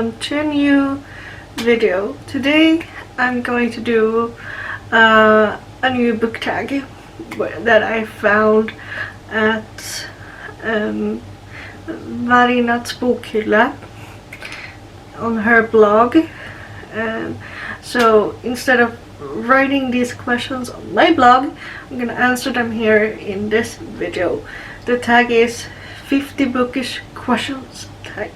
welcome to a new video. Today I'm going to do a new book tag that I found at Marinats bokhylla on her blog. So instead of writing these questions on my blog, I'm gonna answer them here in this video. The tag is 50 bookish questions tag.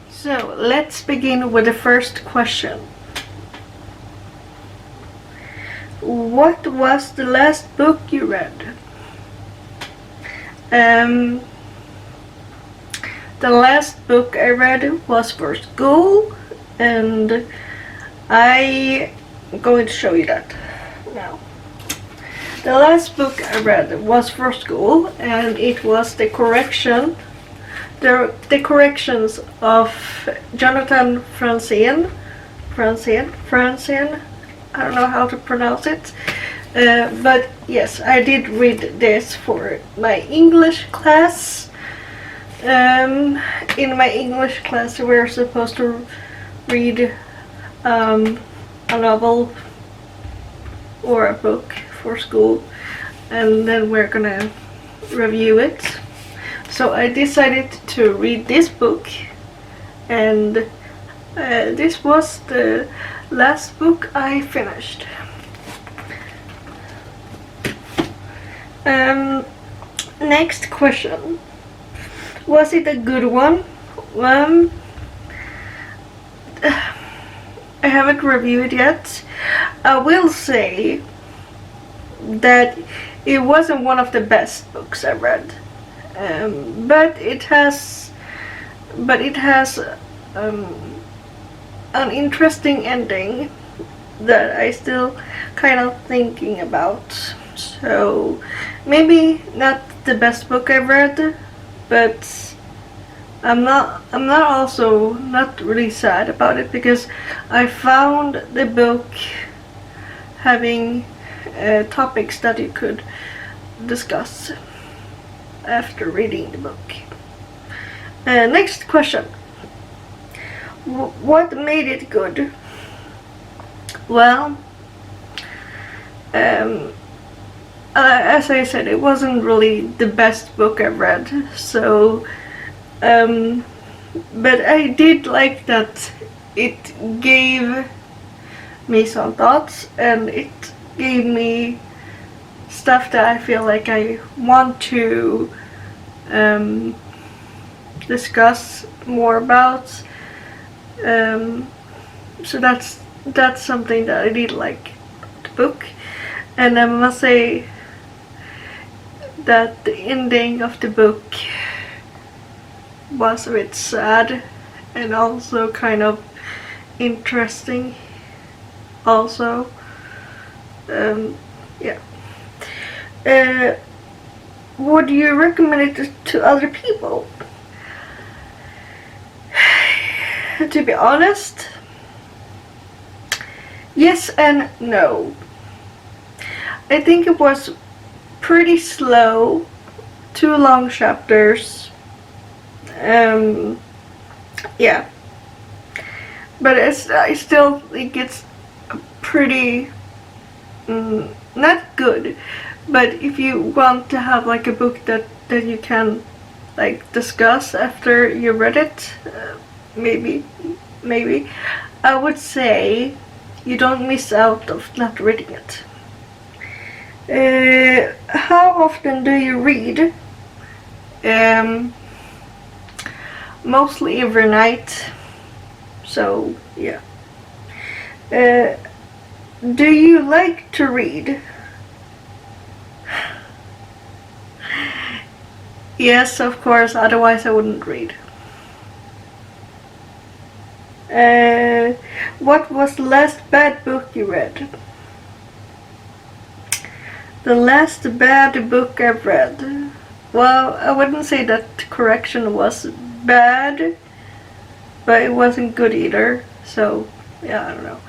So let's begin with the first question. What was the last book you read? The last book I read was for school, and I'm going to show you that now. The last book I read was for school, and it was the corrections of Jonathan Franzen. I don't know how to pronounce it, but yes, I did read this for my English class. In my English class, we were supposed to read a novel or a book for school, and then we're gonna review it. So I decided to read this book, and this was the last book I finished. Next question. Was it a good one? I haven't reviewed it yet. I will say that it wasn't one of the best books I read, but it has an interesting ending that I still kind of thinking about. So maybe not the best book I've read, but I'm also not really sad about it, because I found the book having topics that you could discuss after reading the book. Next question. What made it good? Well, as I said, it wasn't really the best book I've read, so but I did like that it gave me some thoughts, and it gave me stuff that I feel like I want to discuss more about. So that's something that I did like the book. And I must say that the ending of the book was a bit sad, and also kind of interesting also. Yeah. Would you recommend it to other people? To be honest, yes and no. I think it was pretty slow, 2 long chapters. Yeah, but I still think it's pretty not good. But if you want to have like a book that you can like discuss after you read it, maybe I would say you don't miss out of not reading it. How often do you read? Mostly every night. So yeah. Do you like to read? Yes, of course, otherwise I wouldn't read. What was the last bad book you read? The last bad book I've read? Well, I wouldn't say that correction was bad, but it wasn't good either. So yeah, I don't know.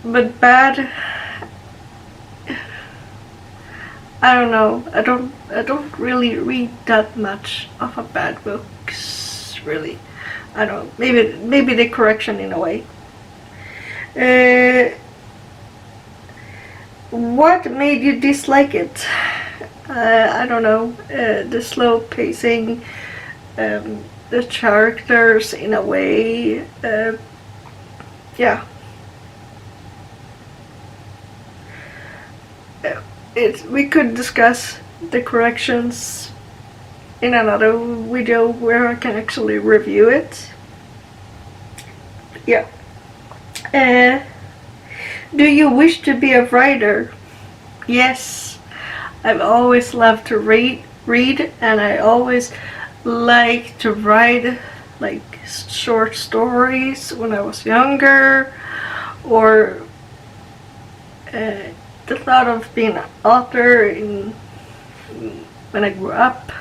But bad, I don't know. I don't really read that much of a bad books, really. I don't know, maybe the correction in a way. What made you dislike it? I don't know, the slow pacing, the characters in a way, yeah. We could discuss the corrections in another video where I can actually review it. Yeah. Do you wish to be a writer? Yes. I've always loved to read, and I always like to write like short stories when I was younger, or the thought of being an author when I grew up,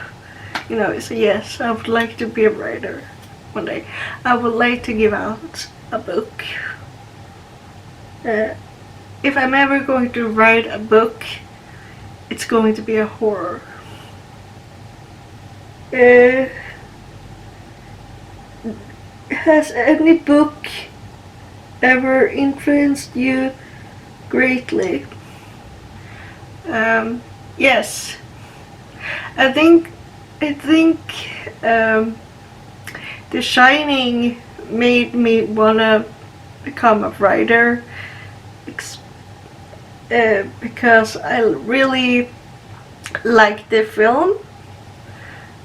you know, so yes, I would like to be a writer one day. I would like to give out a book. If I'm ever going to write a book, it's going to be a horror. Has any book ever influenced you greatly? Yes. I think The Shining made me wanna become a writer, because I really like the film,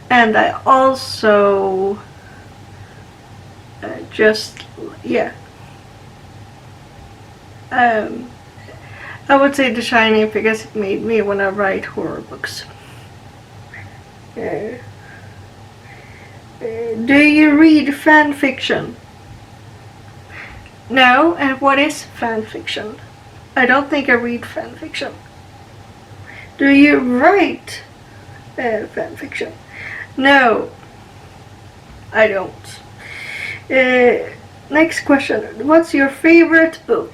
and I also I would say The Shining because it made me want to write horror books. Do you read fan fiction? No, and what is fan fiction? I don't think I read fan fiction. Do you write fan fiction? No, I don't. Next question. What's your favorite book?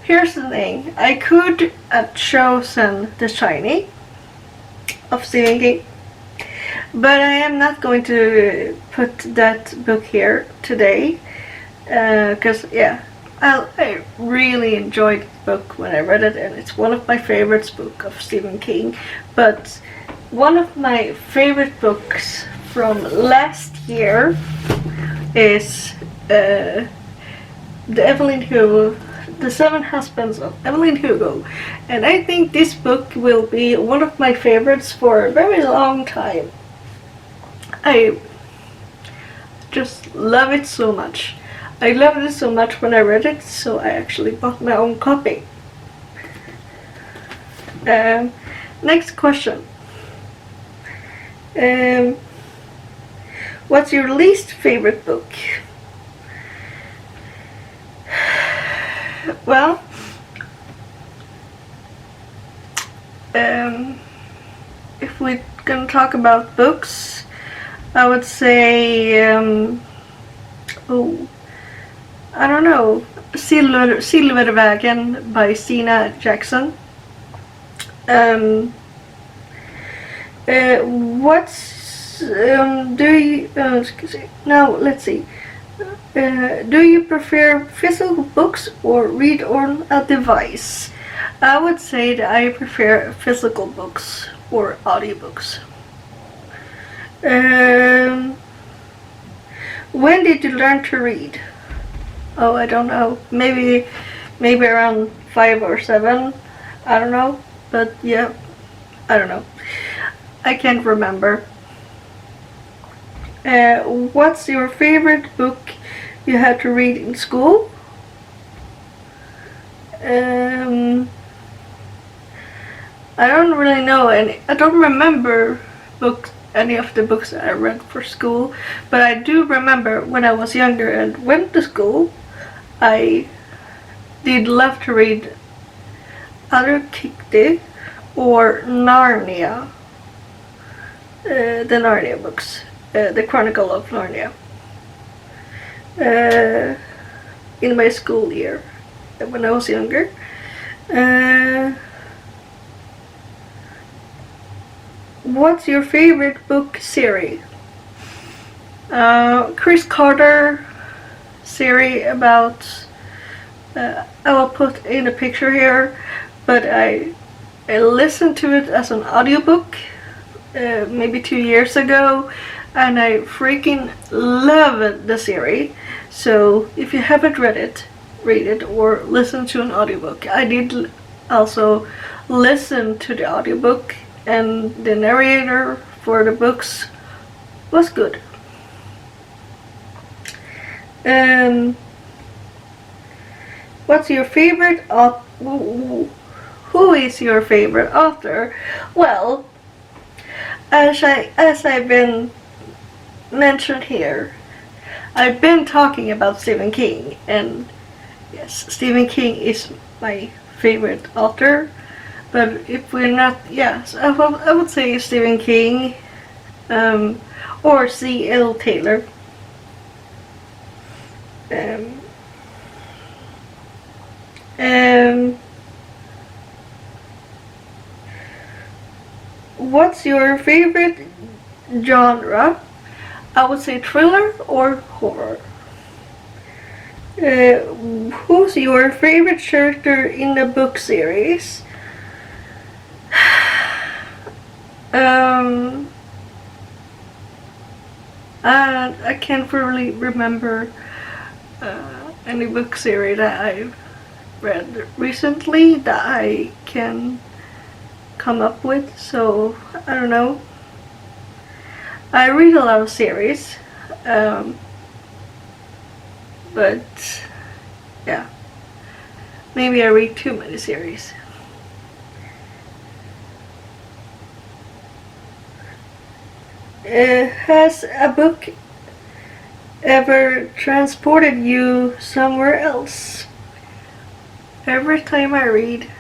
Here's the thing. I could have chosen The Shining of Stephen King, but I am not going to put that book here today, because I really enjoyed the book when I read it, and it's one of my favorite books of Stephen King. But one of my favorite books from last year is The Seven Husbands of Evelyn Hugo, and I think this book will be one of my favorites for a very long time. I just love it so much. I loved it so much when I read it, so I actually bought my own copy. Next question. What's your least favorite book? Well, if we're gonna talk about books, I would say, I don't know, Silvervägen by Stina Jackson. Let's see. Do you prefer physical books or read on a device? I would say that I prefer physical books or audiobooks. When did you learn to read? Oh, I don't know. Maybe around 5 or 7. I don't know. But yeah, I don't know. I can't remember. What's your favorite book you had to read in school? I don't really know any. I don't remember any of the books that I read for school, but I do remember when I was younger and went to school, I did love to read either Kikti or Narnia, the Narnia books, the Chronicle of Narnia, in my school year when I was younger. What's your favorite book series? Chris Carter series about, I will put in a picture here, but I listened to it as an audiobook maybe 2 years ago, and I freaking love the series. So if you haven't read it, read it or listen to an audiobook. I did also listen to the audiobook, and the narrator for the books was good. What's your favorite who is your favorite author? Well, as I've been mentioned here, I've been talking about Stephen King, and yes, Stephen King is my favorite author. But if we're not, yes, I would say Stephen King, or C.L. Taylor. What's your favorite genre? I would say thriller or horror. Who's your favorite character in the book series? And I can't really remember any book series that I've read recently that I can come up with, so I don't know. I read a lot of series, but yeah, maybe I read too many series. Has a book ever transported you somewhere else? Every time I read,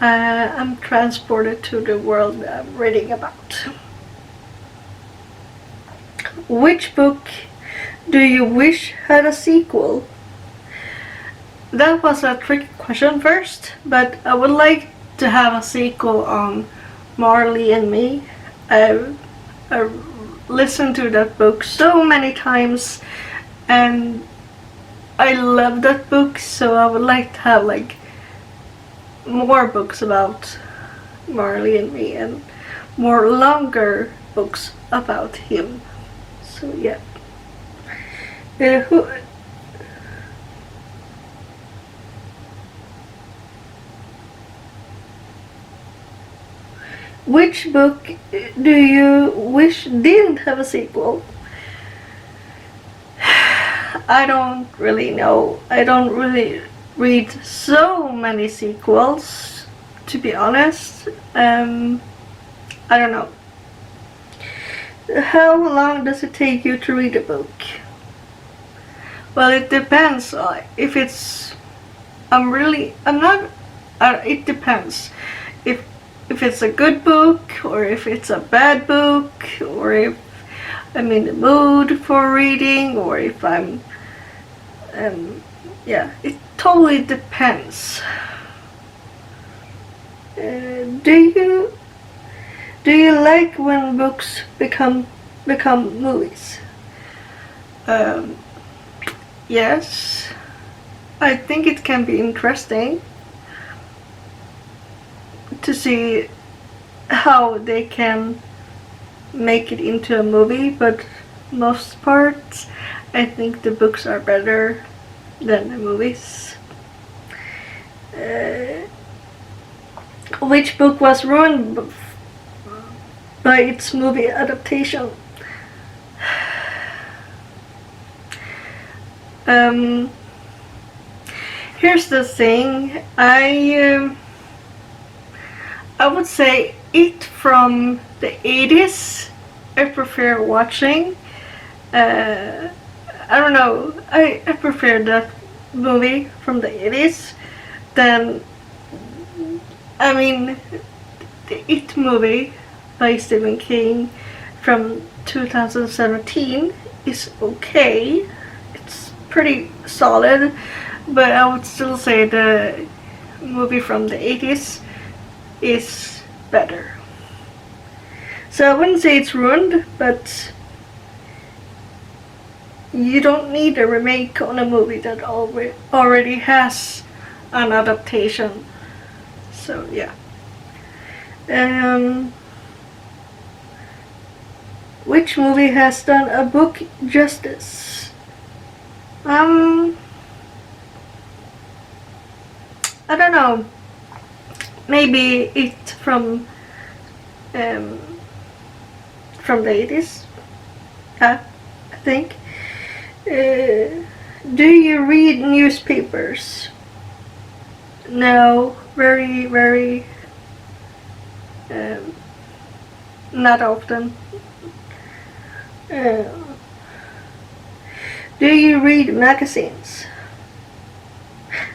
I'm transported to the world I'm reading about. Which book do you wish had a sequel? That was a tricky question first, but I would like to have a sequel on Marley and Me. I've listened to that book so many times, and I love that book, so I would like to have like more books about Marley and Me and more longer books about him. So yeah. Which book do you wish didn't have a sequel? I don't really know. I don't really read so many sequels, to be honest. I don't know. How long does it take you to read a book? Well, it depends. If it's, it depends. If it's a good book, or if it's a bad book, or if I'm in the mood for reading, or if I'm, yeah, it totally depends. Do you like when books become movies? Yes, I think it can be interesting to see how they can make it into a movie, but most parts I think the books are better than the movies. Which book was ruined by its movie adaptation? Here's the thing. I would say it from the 80s. I prefer watching. I don't know. I prefer that movie from the 80s than, I mean, the It movie by Stephen King from 2017 is okay. It's pretty solid, but I would still say the movie from the 80s is better. So I wouldn't say it's ruined, but you don't need a remake on a movie that already has an adaptation. So yeah. Which movie has done a book justice? I don't know. Maybe it from the 80s. I think. Do you read newspapers? No, very, very not often. Do you read magazines?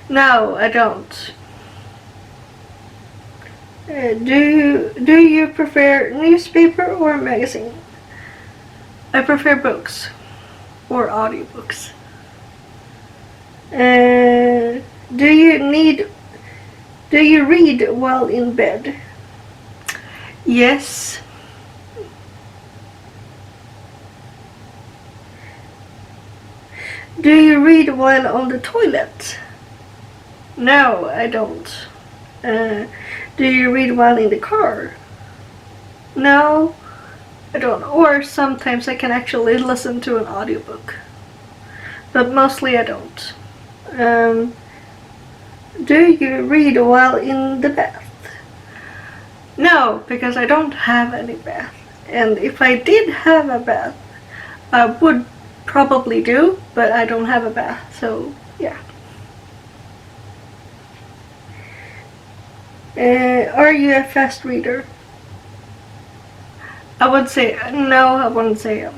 No, I don't. Do you prefer newspaper or magazine? I prefer books or audiobooks. Do you read while in bed? Yes. Do you read while on the toilet? No, I don't. Do you read while in the car? No, I don't. Or sometimes I can actually listen to an audiobook. But mostly I don't. Do you read while in the bath? No, because I don't have any bath. And if I did have a bath, I would probably do, but I don't have a bath, so yeah. Are you a fast reader? I would say no. I wouldn't say. Are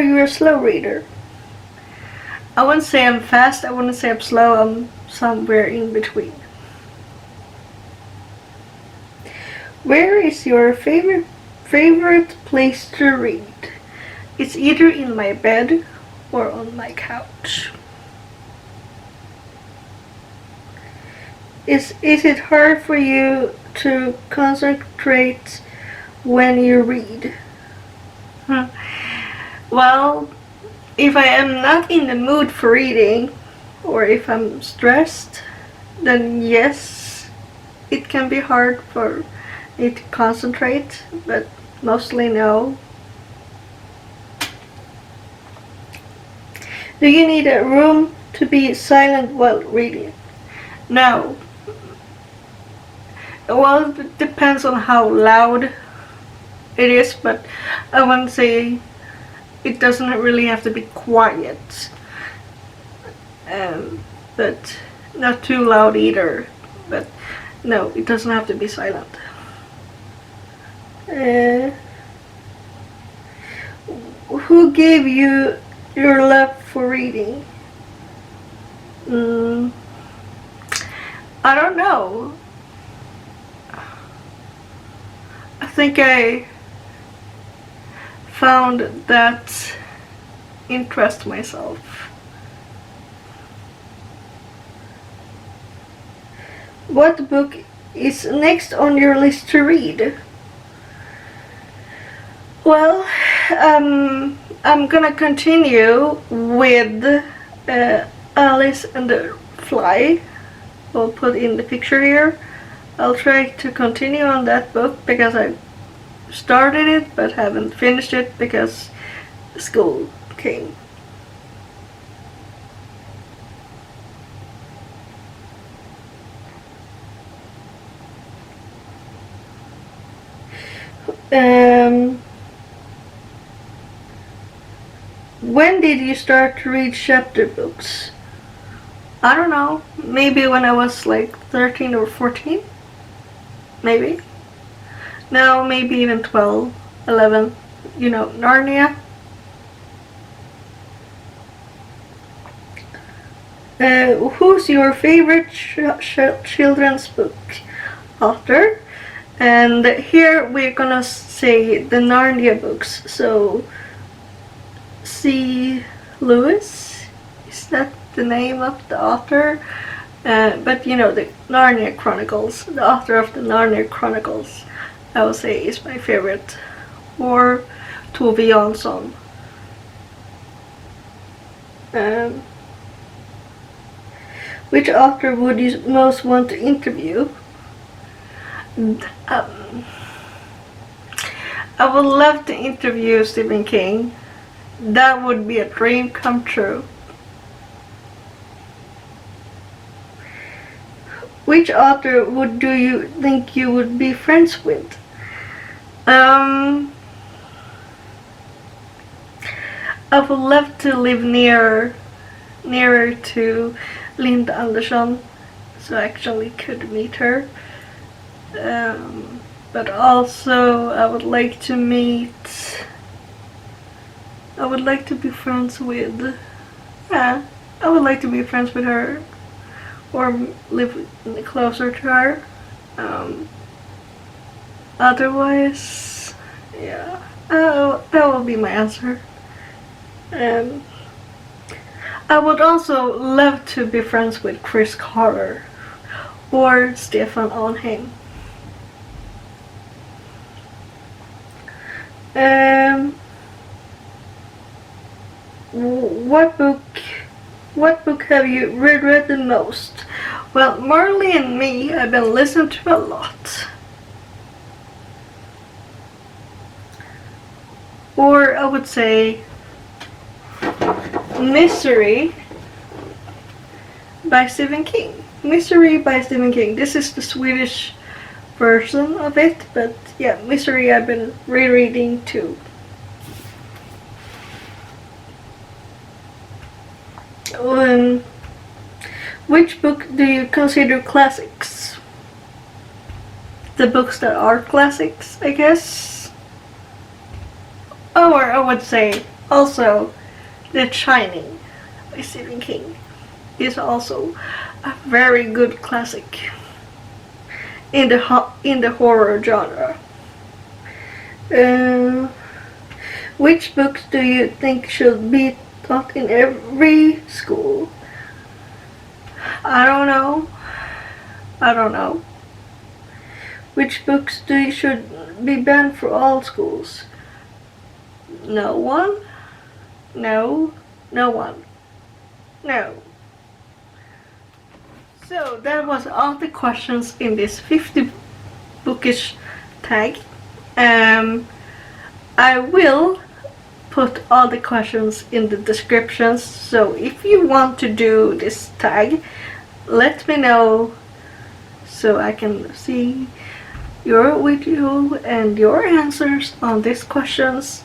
you a slow reader? I wouldn't say I'm fast. I wouldn't say I'm slow. I'm somewhere in between. Where is your favorite place to read? It's either in my bed or on my couch. Is it hard for you to concentrate when you read? Well, if I am not in the mood for reading, or if I'm stressed, then yes, it can be hard for me to concentrate, but mostly no. Do you need a room to be silent while reading? No. Well, it depends on how loud it is, but I wouldn't say it doesn't really have to be quiet. But not too loud either. But no, it doesn't have to be silent. Who gave you your love for reading? I don't know. I think I found that interest myself. What book is next on your list to read? Well, I'm gonna continue with Alice and the Fly. I'll put in the picture here. I'll try to continue on that book because I started it but haven't finished it because school came. When did you start to read chapter books? I don't know, maybe when I was like 13 or 14, maybe. Now maybe even 12, 11, you know, Narnia. Who's your favorite children's book author? And here we're gonna say the Narnia books. So C. Lewis, is that the name of the author? But you know, the Narnia Chronicles, the author of the Narnia Chronicles. I would say is my favorite, or Tove Jansson. Which author would you most want to interview? I would love to interview Stephen King. That would be a dream come true. Which author do you think you would be friends with? I would love to live nearer to Linda Andersson, so I actually could meet her. But also I would like to be friends with, I would like to be friends with her, or live closer to her. Otherwise, yeah, that will be my answer. I would also love to be friends with Chris Carter or Stefan Arnheim. What book have you read the most? Well, Marley and Me, I've been listening to a lot. Or I would say Misery by Stephen King. Misery by Stephen King. This is the Swedish version of it, but yeah, Misery I've been rereading too. Which book do you consider classics? The books that are classics, I guess. Or I would say also The Shining by Stephen King is also a very good classic in the horror genre. Which books do you think should be taught in every school? I don't know. Which books should be banned for all schools? No one. No one. No. So that was all the questions in this 50 Bookish tag. I will put all the questions in the descriptions, so if you want to do this tag, let me know so I can see your video and your answers on these questions.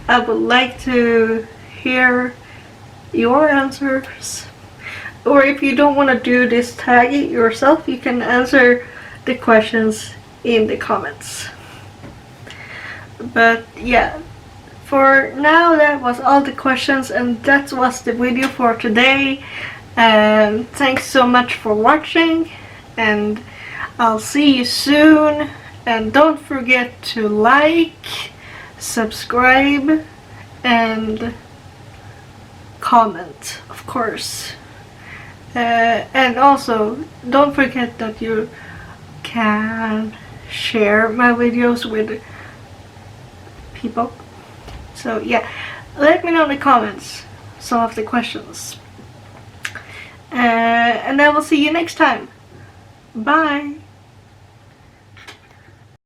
I would like to hear your answers, or if you don't want to do this tag yourself, you can answer the questions in the comments. But yeah, for now that was all the questions, and that was the video for today. Thanks so much for watching, and I'll see you soon. And don't forget to like, subscribe, and comment, of course. And also don't forget that you can share my videos with people. So yeah, let me know in the comments some of the questions. And I will see you next time. Bye.